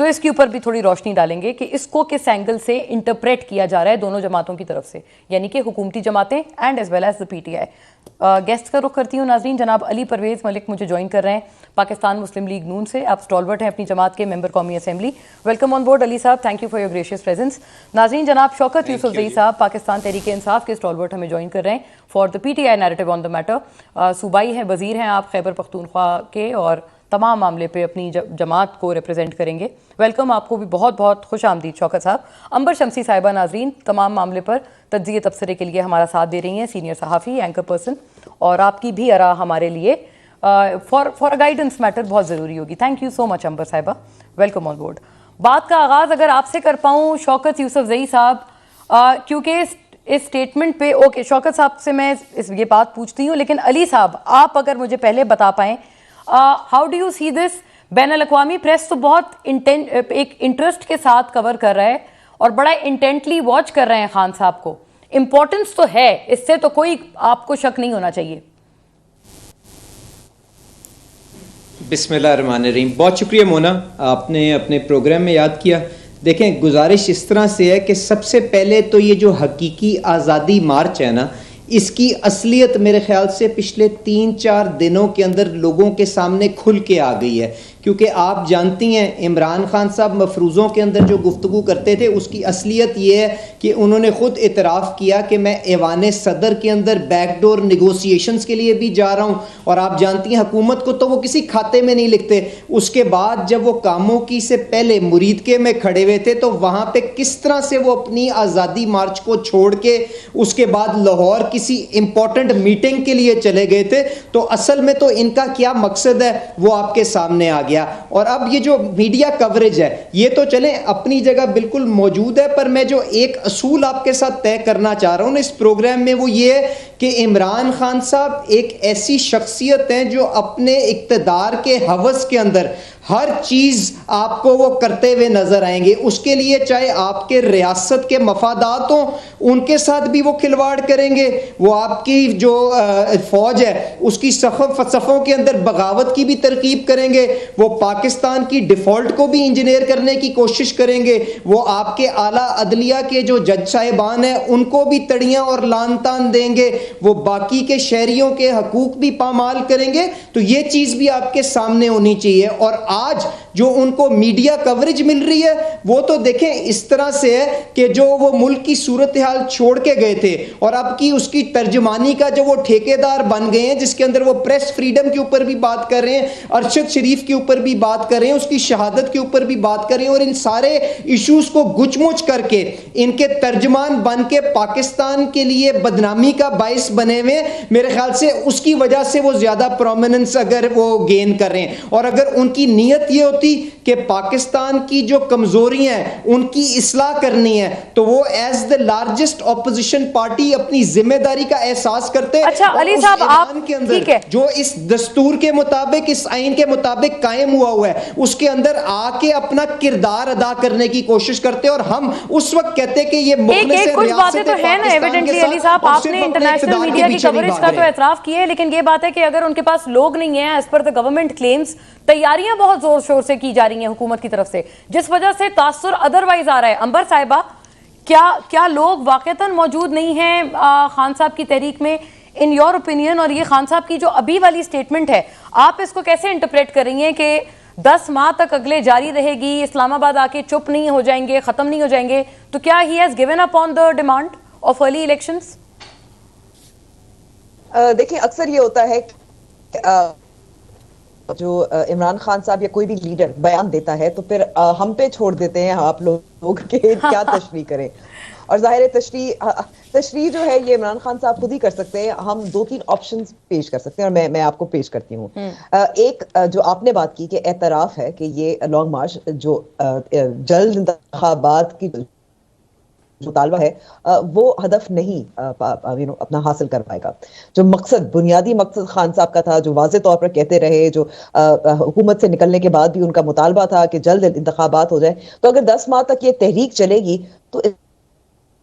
تو اس کے اوپر بھی تھوڑی روشنی ڈالیں گے کہ اس کو کس اینگل سے انٹرپریٹ کیا جا رہا ہے دونوں جماعتوں کی طرف سے, یعنی کہ حکومتی جماعتیں and as well as the P T I. گیسٹ کا رخ کرتی ہوں ناظرین. جناب علی پرویز ملک مجھے جوائن کر رہے ہیں پاکستان مسلم لیگ نون سے. آپ اسٹالورٹ ہیں اپنی جماعت کے, ممبر قومی اسمبلی. ویلکم آن بورڈ علی صاحب, thank you for your gracious presence. ناظرین جناب شوکت یوسف زئی صاحب پاکستان تحریک انصاف کے اسٹالورٹ ہمیں جوائن کر رہے ہیں for the P T I narrative on the matter. صوبائی ہیں, وزیر ہیں آپ خیبر پختونخوا کے, اور تمام معاملے پہ اپنی جماعت کو ریپرزینٹ کریں گے. ویلکم, آپ کو بھی بہت بہت خوش آمدید شوکت صاحب. امبر شمسی صاحبہ ناظرین تمام معاملے پر تجزیے تبصرے کے لیے ہمارا ساتھ دے رہی ہیں, سینئر صحافی, اینکر پرسن, اور آپ کی بھی آراء ہمارے لیے فار گائیڈنس میٹر بہت ضروری ہوگی. تھینک یو سو مچ امبر صاحبہ, ویلکم آن بورڈ. بات کا آغاز اگر آپ سے کر پاؤں شوکت یوسف زئی صاحب, کیونکہ اس اسٹیٹمنٹ پہ اوکے شوکت صاحب سے میں یہ بات پوچھتی ہوں, لیکن علی صاحب آپ اگر مجھے پہلے بتا پائیں ہاؤ ڈو یو سی دس. بین الاقوامی پریس تو بہت ایک انٹرسٹ کے ساتھ کور کر رہا ہے اور بڑا انٹینٹلی واچ کر رہے ہیں خان صاحب کو. امپورٹنس تو ہے, اس سے تو کوئی آپ کو شک نہیں ہونا چاہیے. بسم اللہ الرحمن الرحیم. بہت شکریہ مونا, آپ نے اپنے پروگرام میں یاد کیا. دیکھیں گزارش اس طرح سے ہے کہ سب سے پہلے تو یہ جو حقیقی آزادی مارچ ہے نا, اس کی اصلیت میرے خیال سے پچھلے 3-4 دنوں کے اندر لوگوں کے سامنے کھل کے آ گئی ہے. کیونکہ آپ جانتی ہیں عمران خان صاحب مفروضوں کے اندر جو گفتگو کرتے تھے اس کی اصلیت یہ ہے کہ انہوں نے خود اعتراف کیا کہ میں ایوان صدر کے اندر بیک ڈور نیگوسیشنز کے لیے بھی جا رہا ہوں, اور آپ جانتی ہیں حکومت کو تو وہ کسی کھاتے میں نہیں لکھتے. اس کے بعد جب وہ کاموں کی سے پہلے مریدکے میں کھڑے ہوئے تھے تو وہاں پہ کس طرح سے وہ اپنی آزادی مارچ کو چھوڑ کے اس کے بعد لاہور کسی امپورٹنٹ میٹنگ کے لیے چلے گئے تھے. تو اصل میں تو ان کا کیا مقصد ہے وہ آپ کے سامنے آ گیا. اور اب یہ جو میڈیا کوریج ہے یہ تو چلیں اپنی جگہ بالکل موجود ہے, پر میں جو ایک اصول آپ کے ساتھ طے کرنا چاہ رہا ہوں اس پروگرام میں وہ یہ ہے کہ عمران خان صاحب ایک ایسی شخصیت ہیں جو اپنے اقتدار کے ہوس کے اندر ہر چیز آپ کو وہ کرتے ہوئے نظر آئیں گے. اس کے لیے چاہے آپ کے ریاست کے مفادات ہوں ان کے ساتھ بھی وہ کھلواڑ کریں گے, وہ آپ کی جو فوج ہے اس کی صفوں کے اندر بغاوت کی بھی ترغیب کریں گے, وہ پاکستان کی ڈیفالٹ کو بھی انجینئر کرنے کی کوشش کریں گے, وہ آپ کے اعلیٰ عدلیہ کے جو جج صاحبان ہیں ان کو بھی تڑیاں اور لان تان دیں گے, وہ باقی کے شہریوں کے حقوق بھی پامال کریں گے. تو یہ چیز بھی آپ کے سامنے ہونی چاہیے. اور آج جو ان کو میڈیا کوریج مل رہی ہے وہ تو دیکھیں اس طرح سے ہے کہ جو وہ ملک کی صورتحال چھوڑ کے گئے تھے اور اب کی اس کی ترجمانی کا جو وہ ٹھیکیدار بن گئے ہیں, جس کے اندر وہ پریس فریڈم کے اوپر بھی بات کر رہے ہیں, ارشد شریف کے اوپر بھی بات کر رہے ہیں, اس کی شہادت کے اوپر بھی بات کر رہے ہیں, اور ان سارے ایشوز کو گچ مچ کر کے ان کے ترجمان بن کے پاکستان کے لیے بدنامی کا باعث بنے ہوئے. میرے خیال سے اس کی وجہ سے وہ زیادہ پرومیننس اگر وہ گین کر رہے ہیں, اور اگر ان کی نیت یہ ہوتی کہ پاکستان کی جو کمزوریاں ہیں ان کی اصلاح کرنی ہے تو وہ as the largest opposition party اپنی ذمہ داری کا احساس کرتے. اچھا علی صاحب آپ کے اندر جو اس دستور کے مطابق اس آئین کے مطابق قائم ہوا ہے اس کے اندر آ کے اپنا کردار ادا کرنے کی کوشش کرتے, اور ہم اس وقت کہتے کہ یہ کچھ باتیں تو ہیں نا ایویڈنٹلی علی صاحب, آپ نے انٹرنیشنل میڈیا کی کوریج کا تو اعتراف کیا ہے, لیکن یہ بات ہے کہ اگر ان کے پاس لوگ نہیں ہیں as per the government claims, تیاریاں بہت زور شور سے کی جا رہی ہیں حکومت کی طرف سے, جس وجہ سے تاثر ادروائز آ رہا ہے. امبر صاحبہ کیا لوگ واقعتاً موجود نہیں ہیں خان صاحب کی تحریک میں ان یور اوپینین, اور یہ خان صاحب کی جو ابھی والی سٹیٹمنٹ ہے آپ اس کو کیسے انٹرپریٹ کر رہی ہیں کہ 10 ماہ تک اگلے جاری رہے گی, اسلام آباد آ کے چپ نہیں ہو جائیں گے, ختم نہیں ہو جائیں گے, تو کیا he has given up on the demand of early elections? دیکھیں اکثر یہ ہوتا ہے جو عمران خان صاحب یا کوئی بھی لیڈر بیان دیتا ہے تو پھر ہم پہ چھوڑ دیتے ہیں آپ لوگ کہ کیا تشریح کریں, اور ظاہر تشریح جو ہے یہ عمران خان صاحب خود ہی کر سکتے ہیں. ہم 2-3 آپشنز پیش کر سکتے ہیں اور میں آپ کو پیش کرتی ہوں. ایک جو آپ نے بات کی کہ اعتراف ہے کہ یہ لانگ مارچ جو جلد انتخابات کی مطالبہ ہے وہ ہدف نہیں اپنا حاصل کر پائے گا. جو مقصد بنیادی مقصد خان صاحب کا تھا, جو واضح طور پر کہتے رہے, جو حکومت سے نکلنے کے بعد بھی ان کا مطالبہ تھا کہ جلد انتخابات ہو جائے, تو اگر 10 ماہ تک یہ تحریک چلے گی تو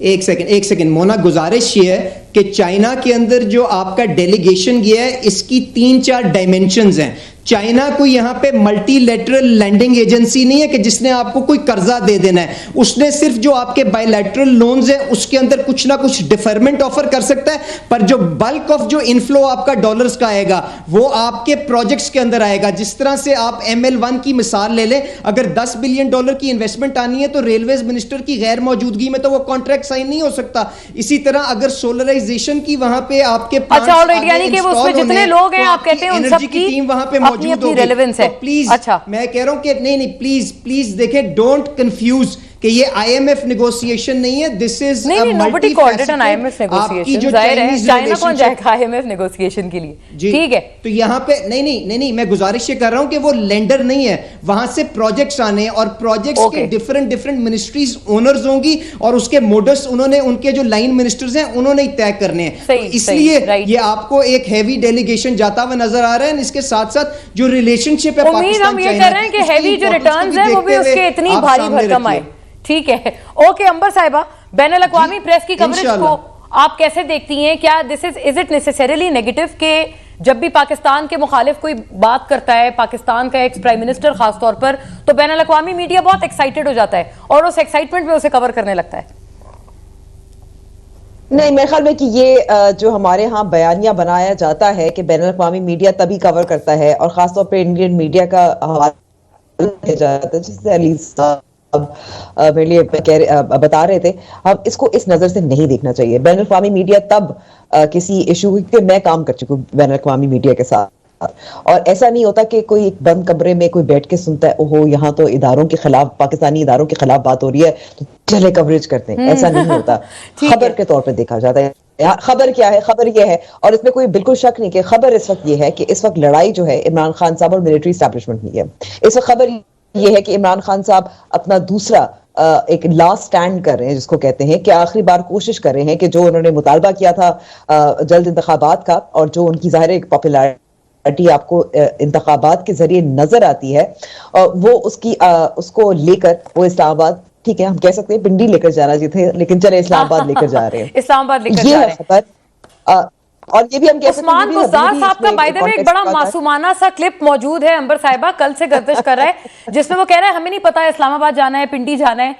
ایک سیکنڈ مونا, گزارش یہ ہے کہ چائنا کے اندر جو آپ کا ڈیلیگیشن گیا ہے اس کی 3-4 ڈائمینشنز ہیں. چائنا کوئی یہاں پہ ملٹی لیٹرل لینڈنگ ایجنسی نہیں ہے کہ جس نے آپ کو کوئی قرضہ دے دینا ہے. اس نے صرف جو آپ کے بائی لیٹرل لونز ہیں اس کے اندر کچھ نہ کچھ ڈیفرمنٹ آفر کر سکتا ہے, پر جو بلک آف جو انفلو آپ کا ڈالرز کا آئے گا وہ آپ کے پروجیکٹس کے اندر آئے گا. جس طرح سے آپ ML1 کی مثال لے لیں, اگر $10 بلین کی انویسٹمنٹ آنی ہے تو ریلویز منسٹر کی غیر موجودگی میں تو وہ کانٹریکٹ سائن نہیں ہو سکتا. اسی طرح اگر سولرائزیشن کی وہاں پہ آپ کے اچھا آلریڈی, یعنی کہ اس میں جتنے لوگ ہیں آپ کہتے ہیں ان سب کی ٹیم وہاں پہ اپنی اپنی ریلیونس ہے. پلیز اچھا میں کہہ رہا ہوں کہ نہیں پلیز دیکھیں, ڈونٹ کنفیوز کہ یہ IMF نیگوسیشن نہیں ہے. دس از nobody called it an IMF negotiation. ظاہر ہے چائنا کون جائے گا IMF نیگوسیشن کے لیے. ٹھیک ہے, تو یہاں پہ نہیں میں گزارش یہ کر رہا ہوں کہ وہ لینڈر نہیں ہے, وہاں سے پروجیکٹس آنے اور پروجیکٹس کے ڈفرنٹ منسٹریز اونرز ہوں گی اور اس کے موڈس انہوں نے, ان کے جو لائن منسٹرز ہیں انہوں نے طے کرنے ہیں. اس لیے یہ آپ کو ایک ہیوی ڈیلیگیشن جاتا ہوا نظر آ رہا ہے. اس کے ساتھ ساتھ جو ریلیشن شپ ہے امید ہم یہ کر رہے ہیں کہ ہیوی جو ریٹرنز ہیں وہ بھی اس کے اتنی بھاری بھرکم آئے. ٹھیک ہے, اوکے. امبر صاحبہ, بین الاقوامی پریس کی کوریج کو آپ کیسے دیکھتی ہیں؟ کیا از اٹ نیسیسریلی نیگیٹو کہ جب بھی پاکستان کے مخالف کوئی بات کرتا ہے, پاکستان کا ایکس پرائم منسٹر خاص طور پر, تو بین الاقوامی میڈیا بہت ایکسائٹڈ ہو جاتا ہے اور اس ایکسائٹمنٹ میں اسے کور کرنے لگتا ہے؟ نہیں, میرے خیال میں کہ یہ جو ہمارے ہاں بیانیہ بنایا جاتا ہے کہ بین الاقوامی میڈیا تبھی کور کرتا ہے, اور خاص طور پہ انڈین میڈیا کا حوالہ دیا جاتا ہے, جس سے علی صاحب میرے لیے بتا رہے تھے, ہم اس کو اس نظر سے نہیں دیکھنا چاہیے. بین الاقوامی میڈیا تب کسی ایشو کے, میں کام کر چکی ہوں بین الاقوامی میڈیا کے ساتھ, اور ایسا نہیں ہوتا کہ کوئی ایک بند کمرے میں کوئی بیٹھ کے سنتا ہے اوہو یہاں تو اداروں کے خلاف, پاکستانی اداروں کے خلاف بات ہو رہی ہے تو چلے کوریج کرتے ہیں. ایسا نہیں ہوتا. خبر کے طور پہ دیکھا جاتا ہے. خبر کیا ہے؟ خبر یہ ہے, اور اس میں کوئی بالکل شک نہیں کہ خبر اس وقت یہ ہے کہ اس وقت لڑائی جو ہے عمران خان صاحب اور ملٹری اسٹیبلشمنٹ نہیں ہے. اس وقت خبر یہ ہے کہ عمران خان صاحب اپنا دوسرا ایک لاسٹ سٹینڈ کر رہے ہیں, جس کو کہتے ہیں کہ آخری بار کوشش کر رہے ہیں کہ جو انہوں نے مطالبہ کیا تھا جلد انتخابات کا, اور جو ان کی ظاہر ایک پاپولرٹی آپ کو انتخابات کے ذریعے نظر آتی ہے, وہ اس کو لے کر وہ اسلام آباد, ٹھیک ہے ہم کہہ سکتے ہیں پنڈی لے کر جانا چاہیے تھے, لیکن چلے اسلام آباد لے کر جا رہے ہیں. اسلام آباد لے کر جا رہے ہیں. خبر, اور یہ بھی ہم کہہ سکتے ہیں عثمان گزار صاحب کا بائی دی وے ایک بڑا معصومانہ سا کلپ موجود ہے, امبر صاحبہ کل سے گردش کر رہا ہے, جس میں وہ کہہ رہا ہے ہمیں نہیں پتا اسلام آباد جانا ہے, پنڈی جانا ہے,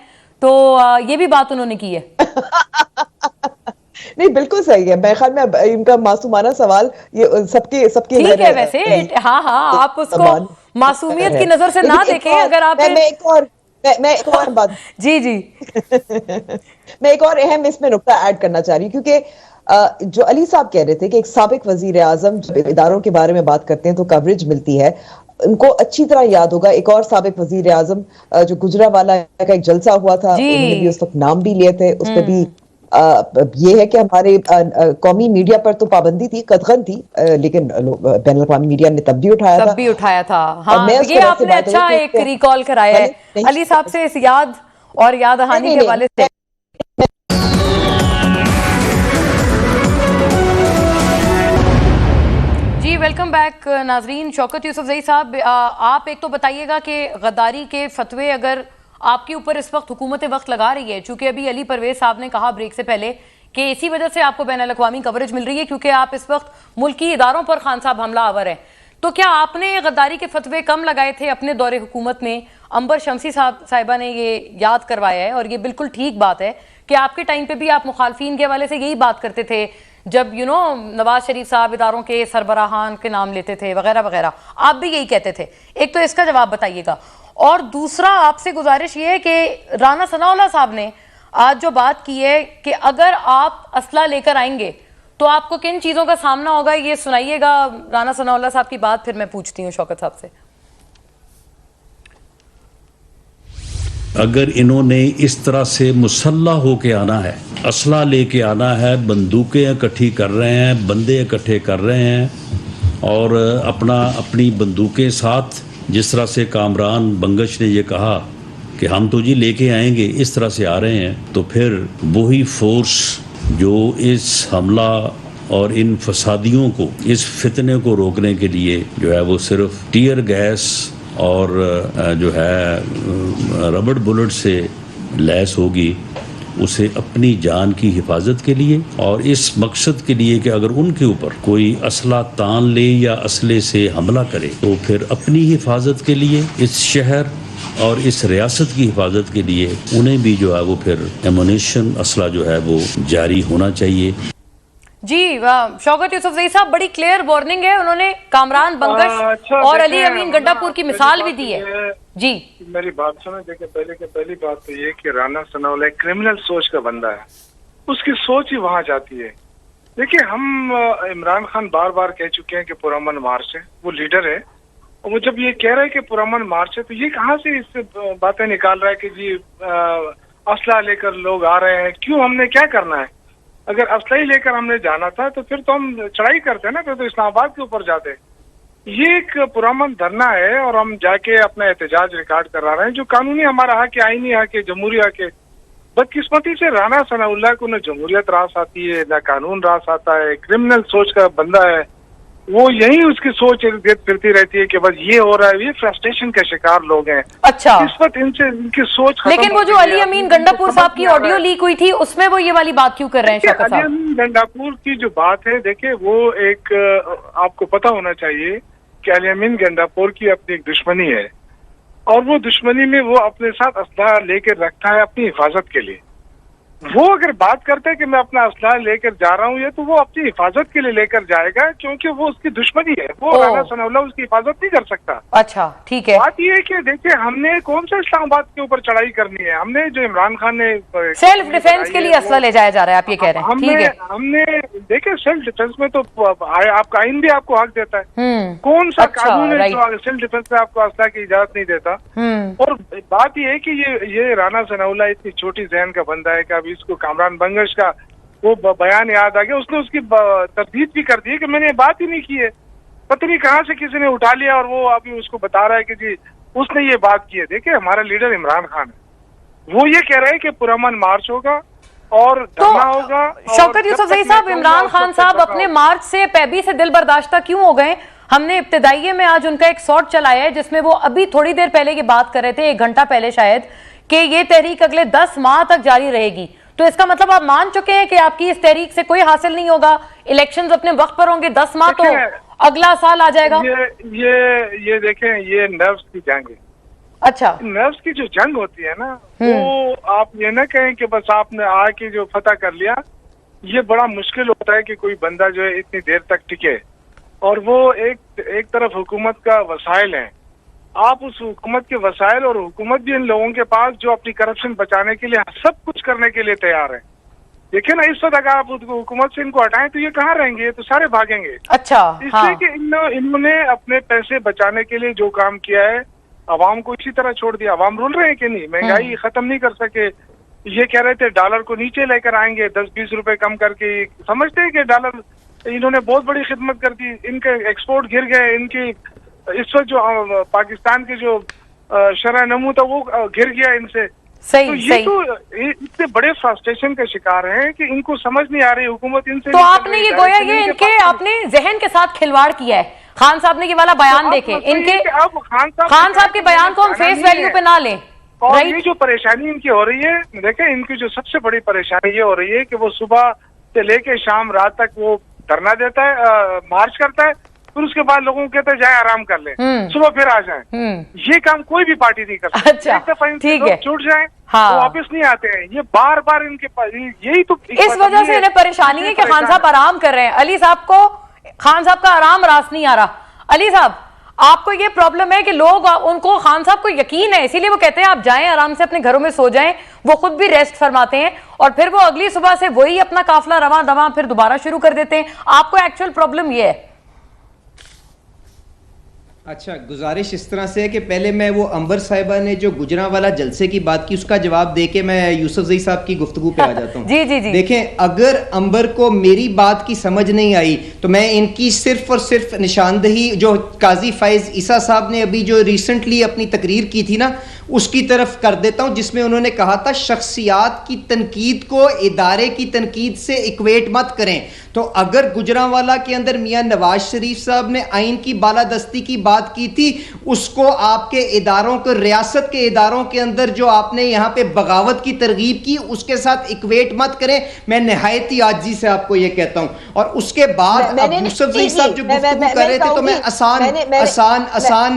تو یہ بھی بات انہوں نے کی ہے. نہیں بالکل صحیح ہے. میرے خیال میں ان کا معصومانہ سوال یہ سب کے ٹھیک ہے ویسے, ہاں آپ اس کو معصومیت کی نظر سے نہ دیکھیں. اگر آپ میں ایک اور بات جی میں ایک اور اہم اس میں نقطہ ایڈ کرنا چاہ رہی ہوں, کیونکہ جو علی صاحب کہہ رہے تھے کہ ایک سابق وزیر اعظم جب اداروں کے بارے میں بات کرتے ہیں تو کوریج ملتی ہے. ان کو اچھی طرح یاد ہوگا ایک اور سابق وزیر اعظم جو گجرانوالہ کا ایک جلسہ ہوا تھا, انہوں نے بھی اس وقت نام بھی لیے تھے, اس پہ بھی یہ ہے کہ ہمارے قومی میڈیا پر تو پابندی تھی, قدغن تھی, لیکن بین الاقوامی میڈیا نے تب بھی اٹھایا تھا. ہاں, یہ آپ نے اچھا ایک ریکال کرایا ہے علی صاحب سے اس یاد اور یاد دہانی کے حوالے سے. جی ویلکم بیک ناظرین. شوکت یوسف زئی صاحب, آپ ایک تو بتائیے گا کہ غداری کے فتوے اگر آپ کے اوپر اس وقت حکومت وقت لگا رہی ہے, چونکہ ابھی علی پرویز صاحب نے کہا بریک سے پہلے کہ اسی وجہ سے آپ کو بین الاقوامی کوریج مل رہی ہے کیونکہ آپ اس وقت ملکی اداروں پر خان صاحب حملہ آور ہیں, تو کیا آپ نے غداری کے فتوے کم لگائے تھے اپنے دور حکومت میں؟ امبر شمسی صاحبہ نے یہ یاد کروایا ہے, اور یہ بالکل ٹھیک بات ہے کہ آپ کے ٹائم پہ بھی آپ مخالفین کے حوالے سے یہی بات کرتے تھے, جب نواز شریف صاحب اداروں کے سربراہان کے نام لیتے تھے وغیرہ وغیرہ, آپ بھی یہی کہتے تھے. ایک تو اس کا جواب بتائیے گا, اور دوسرا آپ سے گزارش یہ ہے کہ رانا ثناء اللہ صاحب نے آج جو بات کی ہے کہ اگر آپ اسلحہ لے کر آئیں گے تو آپ کو کن چیزوں کا سامنا ہوگا, یہ سنائیے گا رانا ثناء اللہ صاحب کی بات, پھر میں پوچھتی ہوں شوکت صاحب سے. اگر انہوں نے اس طرح سے مسلح ہو کے آنا ہے, اسلحہ لے کے آنا ہے, بندوقیں اکٹھی کر رہے ہیں, بندے اکٹھے کر رہے ہیں, اور اپنی بندوقیں ساتھ, جس طرح سے کامران بنگش نے یہ کہا کہ ہم تو جی لے کے آئیں گے, اس طرح سے آ رہے ہیں, تو پھر وہی فورس جو اس حملہ اور ان فسادیوں کو, اس فتنے کو روکنے کے لیے جو ہے وہ صرف ٹیئر گیس اور جو ہے ربڑ بلٹ سے لیس ہوگی, اسے اپنی جان کی حفاظت کے لیے اور اس مقصد کے لیے کہ اگر ان کے اوپر کوئی اسلحہ تان لے یا اسلحے سے حملہ کرے تو پھر اپنی حفاظت کے لیے اس شہر اور اس ریاست کی حفاظت کے لیے انہیں بھی جو ہے وہ پھر ایمونیشن اسلحہ جو ہے وہ جاری ہونا چاہیے. جی شوکت یوسفزئی صاحب بڑی کلیئر وارننگ ہے, انہوں نے کامران بنگش اور علی امین گنڈا پور کی مثال بھی دی ہے. جی میری بات سنیں, دیکھیں پہلی بات تو یہ کہ رانا ثناءاللہ ایک کرمنل سوچ کا بندہ ہے, اس کی سوچ ہی وہاں جاتی ہے. دیکھیں ہم عمران خان بار بار کہہ چکے ہیں کہ پرامن مارچ ہے, وہ لیڈر ہے, اور وہ جب یہ کہہ رہا ہے کہ پرامن مارچ ہے تو یہ کہاں سے اس سے باتیں نکال رہا ہے کہ جی اسلحہ لے کر لوگ آ رہے ہیں, کیوں, ہم نے کیا کرنا ہے؟ اگر اسلحہ لے کر ہم نے جانا تھا تو پھر تو ہم چڑھائی کرتے نا, پھر تو اسلام آباد کے اوپر جاتے. یہ ایک پرامن دھرنا ہے اور ہم جا کے اپنا احتجاج ریکارڈ کرا رہے ہیں جو قانونی ہمارا حق ہے, آئینی حق ہے, جمہوری حق ہے. بدقسمتی سے رانا ثناءاللہ کو نہ جمہوریت راس آتی ہے نہ قانون راس آتا ہے, کرمنل سوچ کا بندہ ہے. وہ یہی اس کی سوچ پھرتی رہتی ہے کہ بس یہ ہو رہا ہے, یہ فرسٹریشن کا شکار لوگ ہیں. اچھا, اس وقت ان سے ان کی سوچ ختم. لیکن وہ جو علی امین گنڈا پور صاحب کی آڈیو لیک ہوئی تھی اس میں وہ یہ والی بات کیوں کر رہے ہیں شوکت صاحب؟ علی امین گنڈا پور کی جو بات ہے, دیکھیں وہ ایک آپ کو پتا ہونا چاہیے کہ علی امین گنڈا پور کی اپنی ایک دشمنی ہے, اور وہ دشمنی میں وہ اپنے ساتھ اسلحہ لے کر رکھتا ہے اپنی حفاظت کے لیے. وہ اگر بات کرتا ہے کہ میں اپنا اسلحہ لے کر جا رہا ہوں یہ, تو وہ اپنی حفاظت کے لیے لے کر جائے گا کیونکہ وہ اس کی دشمنی ہے. وہ رانا ثناءاللہ اس کی حفاظت نہیں کر سکتا. اچھا ٹھیک ہے. بات یہ ہے کہ دیکھیں ہم نے کون سا اسلام آباد کے اوپر چڑھائی کرنی ہے, ہم نے جو عمران خان نے سیلف ڈیفینس کے لیے اسلحہ لے جایا جا رہا ہے, آپ یہ کہہ رہے ہیں, ٹھیک ہے. ہم نے دیکھیں سیلف ڈیفینس میں تو آپ کا آئین بھی آپ کو حق دیتا ہے, کون سا قانون ہے جو سیلف ڈیفینس میں آپ کو اسلحہ کی اجازت نہیں دیتا. اور بات یہ ہے کہ یہ رانا ثناءاللہ اتنی چھوٹی ذہن کا بندہ ہے کہ اب اس کو کامران بنگش کا وہ بیان یاد آ گیا, اس نے اس کی تردید بھی کر دی کہ میں نے بات ہی نہیں کی ہے, پتہ نہیں کہاں سے کسی نے اٹھا لیا اور وہ ابھی اس کو بتا رہا ہے کہ جی اس نے یہ بات کی ہے. دیکھیں ہمارا لیڈر عمران خان ہے, وہ یہ کہہ رہے ہیں کہ پرامن مارچ ہوگا اور دھرنا ہوگا. شوکت یوسفزئی صاحب, عمران خان صاحب اپنے مارچ سے پیبی سے دل برداشتہ کیوں ہو گئے؟ ہم نے ابتدائیے میں آج ان کا ایک شارٹ چلایا ہے جس میں وہ ابھی تھوڑی دیر پہلے کی بات کر رہے تھے, 1 گھنٹہ پہلے شاید, کہ یہ تحریک اگلے 10 ماہ تک جاری رہے گی. تو اس کا مطلب آپ مان چکے ہیں کہ آپ کی اس تحریک سے کوئی حاصل نہیں ہوگا, الیکشنز اپنے وقت پر ہوں گے, 10 ماہ تو اگلا سال آ جائے گا. یہ دیکھیں یہ نروس کی جنگ ہے. اچھا, نروس کی جو جنگ ہوتی ہے نا, وہ آپ یہ نہ کہیں کہ بس آپ نے آ کے جو فتح کر لیا. یہ بڑا مشکل ہوتا ہے کہ کوئی بندہ جو ہے اتنی دیر تک ٹکے, اور وہ ایک طرف حکومت کا وسائل ہیں, آپ اس حکومت کے وسائل اور حکومت بھی ان لوگوں کے پاس جو اپنی کرپشن بچانے کے لیے سب کچھ کرنے کے لیے تیار ہیں. دیکھیں نا اس وقت اگر آپ حکومت سے ان کو ہٹائیں تو یہ کہاں رہیں گے, یہ تو سارے بھاگیں گے. اچھا, اس لیے کہ انہوں نے اپنے پیسے بچانے کے لیے جو کام کیا ہے, عوام کو اسی طرح چھوڑ دیا. عوام رول رہے ہیں کہ نہیں, مہنگائی ختم نہیں کر سکے. یہ کہہ رہے تھے ڈالر کو نیچے لے کر آئیں گے, 10-20 روپے کم کر کے. سمجھتے ہیں کہ ڈالر, انہوں نے بہت بڑی خدمت کر دی, ان کے ایکسپورٹ گر گئے. ان کی اس وقت جو پاکستان کے جو شرح نمو تھا وہ گر گیا ان سے. تو یہ تو اتنے بڑے فرسٹریشن کا شکار ہیں کہ ان کو سمجھ نہیں آ رہی حکومت ان سے. تو آپ نے یہ گویا یہ ان کے آپ نے ذہن کے ساتھ کھلواڑ کیا ہے. خان صاحب نے یہ والا بیان دیکھیں, ان کے خان صاحب کے بیان کو ہم فیس ویلیو پہ نہ لیں. اور یہ جو پریشانی ان کی ہو رہی ہے, دیکھیں ان کی جو سب سے بڑی پریشانی یہ ہو رہی ہے کہ وہ صبح سے لے کے شام رات تک وہ دھرنا دیتا ہے, مارچ کرتا ہے, پھر اس کے بعد لوگوں کو کہتا ہے جائے آرام کر لیں, صبح پھر آ جائیں. یہ کام کوئی بھی پارٹی نہیں کر سکتی. ایک دفعہ ان سے لوگ چھوٹ جائیں وہ واپس نہیں آتے ہیں. یہ بار بار ان کے پاس یہی تو اس وجہ سے انہیں پریشانی ہے کہ خان صاحب آرام کر رہے ہیں. علی صاحب کو خان صاحب کا آرام راس نہیں آ رہا. علی صاحب, آپ کو یہ پرابلم ہے کہ لوگ ان کو خان صاحب کو یقین ہے, اسی لیے وہ کہتے ہیں آپ جائیں آرام سے اپنے گھروں میں سو جائیں. وہ خود بھی ریسٹ فرماتے ہیں اور پھر وہ اگلی صبح سے وہی اپنا قافلہ رواں دواں پھر دوبارہ شروع کر دیتے ہیں. آپ کو ایکچوئل پرابلم یہ ہے. اچھا, گزارش اس طرح سے ہے کہ پہلے میں وہ انور صاحبہ نے جو گجرانوالہ جلسے کی بات کی اس کا جواب دے کے میں یوسفزئی صاحب کی گفتگو پہ آ جاتا ہوں. جی جی جی, دیکھیں اگر انور کو میری بات کی سمجھ نہیں آئی تو میں ان کی صرف اور صرف نشاندہی جو قاضی فائز عیسیٰ صاحب نے ابھی جو ریسنٹلی اپنی تقریر کی تھی نا اس کی طرف کر دیتا ہوں, جس میں انہوں نے کہا تھا شخصیات کی تنقید کو ادارے کی تنقید سے ایکویٹ مت کریں. تو اگر گجرانوالہ کے اندر میاں نواز شریف صاحب نے آئین کی بالادستی کی بات بات کی تھی اس کو آپ کے اداروں کو, ریاست کے اداروں کے اندر جو آپ نے یہاں پہ بغاوت کی ترغیب کی, اس کے ساتھ ایکویٹ مت کریں. میں نہایت ہی عاجزی سے آپ کو یہ کہتا ہوں. اور اس کے بعد اب یوسف زئی صاحب جو گفتگو کر رہے تھے تو میں آسان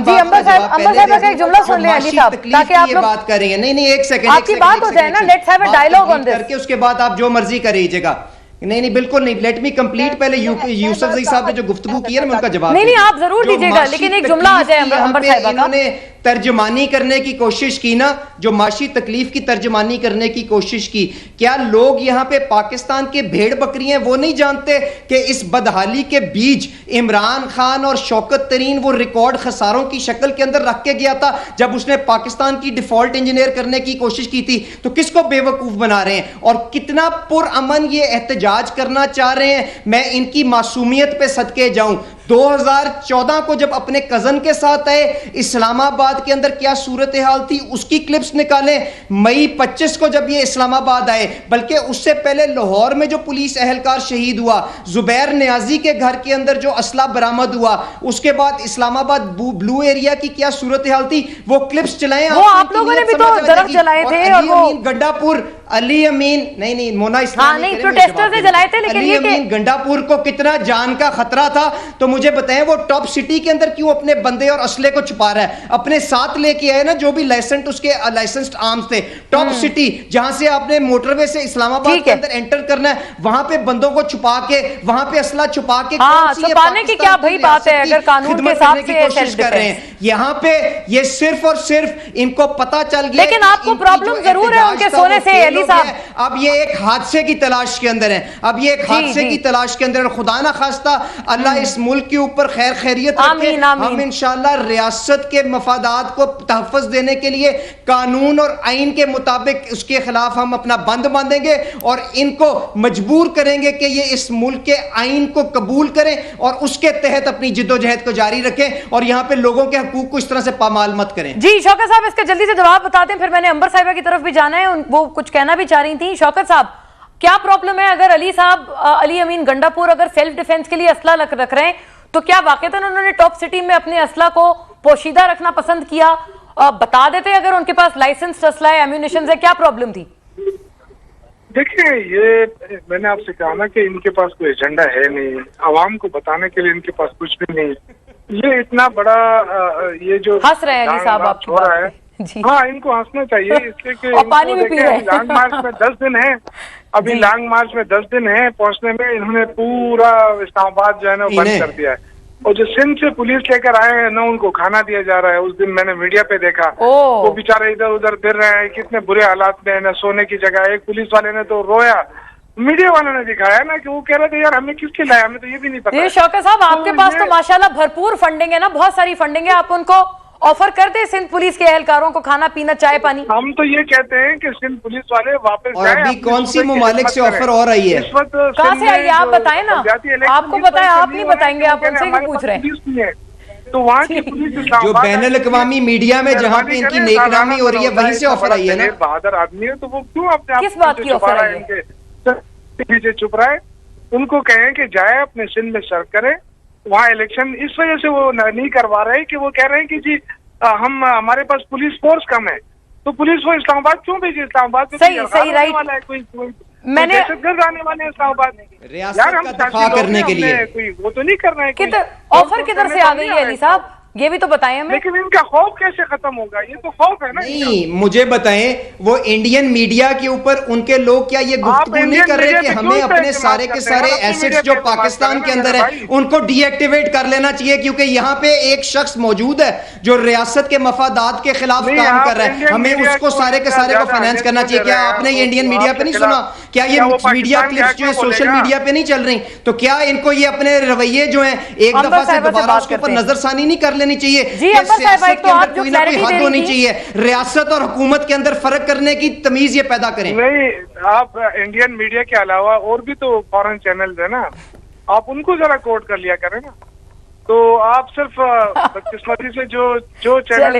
بات کا جواب پہلے معاشی تکلیف کی یہ بات کر رہی ہیں. نہیں ایک سیکنڈ آپ کی بات ہو جائے نا, لیٹس ہیو اے ڈائلاگ آن دس. کر کے اس کے بعد آپ جو مرضی کر لیجیے گا. نہیں بالکل نہیں, لیٹ می کمپلیٹ. پہلے یوسف زئی صاحب نے جو گفتگو کی ہے میں ان کا جواب نہیں آپ ضرور دیجیے گا, لیکن ایک جملہ آ جائے انور صاحبہ کا. انہوں نے ترجمانی کرنے کی کوشش کی نا, جو معاشی تکلیف کی ترجمانی کرنے کی کوشش کی, کیا لوگ یہاں پہ پاکستان کے بھیڑ بکری ہیں وہ نہیں جانتے کہ اس بدحالی کے بیج عمران خان اور شوکت ترین وہ ریکارڈ خساروں کی شکل کے اندر رکھ کے گیا تھا جب اس نے پاکستان کی ڈیفالٹ انجینئر کرنے کی کوشش کی تھی. تو کس کو بے وقوف بنا رہے ہیں اور کتنا پرامن یہ احتجاج کرنا چاہ رہے ہیں. میں ان کی معصومیت پہ صدقے جاؤں. 2014 کو جب اپنے کزن کے ساتھ آئے اسلام آباد کے اندر کیا صورتحال تھی اس کی کلپس نکالیں. مئی 25 کو جب یہ اسلام آباد آئے, بلکہ اس سے پہلے لاہور میں جو پولیس اہلکار شہید ہوا, زبیر نیازی کے گھر کے اندر جو اسلحہ برآمد ہوا, اس کے بعد اسلام آباد بلو ایریا کی کیا صورتحال تھی وہ کلپس چلائیں. وہ آپ لوگوں نے بھی تو درخت جلائے تھے. اور وہ گنڈا پور علی امین نہیں مونا اسلام نہیں پروٹیسٹرز نے جلائے تھے, لیکن یہ کہ گنڈا پور کو کتنا جان کا خطرہ تھا. تو مجھے بتائیں وہ ٹاپ سٹی کے اندر کیوں اپنے بندے اور اسلحے کو چھپا رہا ہے. اپنے ساتھ لے کے آئے نا جو بھی لائسنس اس کے لائسنسڈ آرمز تھے. ٹاپ سٹی جہاں سے آپ نے موٹر وے سے اسلام آباد کے اندر انٹر کرنا ہے, وہاں پہ بندوں کو چھپا کے, وہاں پہ اسلحہ چھپا کے چھپانے کی کیا بھائی بات ہے اگر قانون کے حساب سے کوشش کر رہے ہیں. یہاں پہ یہ صرف اور صرف ان کو پتہ چل گیا. لیکن آپ کو پرابلم ضرور ہے ان کے سونے سے علی صاحب. اب یہ ایک حادثے کی تلاش کے اندر ہے, اب یہ ایک حادثے کی تلاش کے اندر. خدا نہ خواستہ اللہ اس ملک کے اوپر خیر خیریت رکھے. ہم انشاءاللہ ریاست کے مفادات کو تحفظ دینے کے لیے قانون اور آئین کے مطابق اس کے خلاف ہم اپنا بند باندھیں گے اور ان کو مجبور کریں گے کہ یہ اس ملک کے آئین کو قبول کریں اور اس کے تحت اپنی جدوجہد کو جاری رکھیں اور یہاں پہ لوگوں کے حقوق کو اس طرح سے پامال مت کریں. جی شوکت صاحب اس کا جلدی سے جواب بتا دیں, پھر میں نے انور صاحبہ کی طرف بھی جانا ہے, وہ کچھ کہنا بھی چاہ رہی تھیں. شوکت صاحب کیا پرابلم ہے اگر علی صاحب علی امین گنڈا پور اگر سیلف ڈیفنس کے لیے اسلحہ رکھ رہے ہیں تو کیا واقعتاً انہوں نے ٹاپ سٹی میں اپنے اسلحہ کو پوشیدہ رکھنا پسند کیا؟ بتا دیتے اگر ان کے پاس لائسنس اسلحہ ہے, ایمونیشنز ہے, کیا پرابلم تھی؟ دیکھیں یہ میں نے آپ سے کہا نا کہ ان کے پاس کوئی ایجنڈا ہے نہیں, عوام کو بتانے کے لیے ان کے پاس کچھ بھی نہیں. یہ اتنا بڑا یہ جو ہنس رہے ہیں علی صاحب آپ کی بات پہ. ہاں ان کو ہنسنا چاہیے اس لیے کہ پانی بھی پی رہے ہیں. لانگ مارچ میں 10 دن ہیں, ابھی لانگ مارچ میں 10 دن ہیں پہنچنے میں, انہوں نے پورا اسلام آباد جو ہے نا بند کر دیا ہے. اور جو سندھ سے پولیس لے کر آئے ہیں نا ان کو کھانا دیا جا رہا ہے. اس دن میں نے میڈیا پہ دیکھا وہ بیچارے ادھر ادھر پھر رہے ہیں کتنے برے حالات میں, نہ سونے کی جگہ. ایک پولیس والے نے تو رویا, میڈیا والوں نے دکھایا نا کہ وہ کہہ رہے تھے یار ہمیں کس کے لایا, ہمیں تو یہ بھی نہیں پتا. شوکت صاحب آپ کے پاس تو ماشاءاللہ بھرپور فنڈنگ ہے نا, بہت ساری فنڈنگ ہے, آپ ان کو آفر کر دیں سندھ پولیس کے اہلکاروں کو کھانا پینا چائے پانی. ہم تو یہ کہتے ہیں کہ سندھ پولیس والے واپس اور ابھی کون سی ممالک سے آفر ہو رہی ہے؟ کہاں سے آئی ہے آپ بتائیں نا, آپ کو بتائیں, آپ نہیں بتائیں گے, آپ ان سے ہی پوچھ رہے ہیں. تو وہاں کی پولیس جو بین الاقوامی میڈیا میں جہاں پہ ان کی نیک نامی ہو رہی ہے وہیں سے آفر آئی ہے نا. بہادر آدمی ہے تو وہ کیوں اپنے آپ کس بات کی آفر آئی ہے؟ پیچھے چھپ رہا ہے. ان کو کہیں کہ جائے اپنے سندھ میں شرکت کرے, وہاں الیکشن اس وجہ سے وہ نہیں کروا رہے کہ وہ کہہ رہے ہیں کہ جی ہم ہمارے پاس پولیس فورس کم ہے, تو پولیس وہ اسلام آباد کیوں بھیجے؟ اسلام آباد صحیح رائٹ. میں نے دہشت گرد آنے والے ہیں اسلام آباد ریاست کا دفاع کرنے کے لیے, وہ تو نہیں کر رہے ہیں. آفر کدھر سے آ گئی ہے علی صاحب, یہ بھی تو بتائیں ہمیں. لیکن ان کا خوف کیسے ختم ہوگا؟ یہ تو خوف ہے نا. نہیں مجھے بتائیں, وہ انڈین میڈیا کے اوپر ان کے لوگ کیا یہ گفتگو نہیں کر رہے کہ ہمیں اپنے سارے کے سارے ایسٹس جو پاکستان کے اندر ہیں ان کو ڈی ایکٹیویٹ کر لینا چاہیے, کیونکہ یہاں پہ ایک شخص موجود ہے جو ریاست کے مفادات کے خلاف کام کر رہا ہے, ہمیں اس کو سارے کے سارے کو فائنانس کرنا چاہیے. کیا آپ نے یہ انڈین میڈیا پہ نہیں سنا؟ کیا یہ میڈیا کلپس جو ہیں سوشل میڈیا پہ نہیں چل رہی؟ تو کیا ان کو یہ اپنے رویے جو ہیں ایک دفعہ سے دوبارہ اس کے اوپر نظر ثانی نہیں کر لینی چاہیے؟ سیاست کے اندر کوئی نہ کوئی حد ہونی چاہیے, ریاست اور حکومت کے اندر فرق کرنے کی تمیز یہ پیدا کریں. نہیں, آپ انڈین میڈیا کے علاوہ اور بھی تو فورن چینلز ہیں نا, آپ ان کو ذرا کوٹ کر لیا کریں نا. تو آپ صرف بدقسمتی سے جو چینل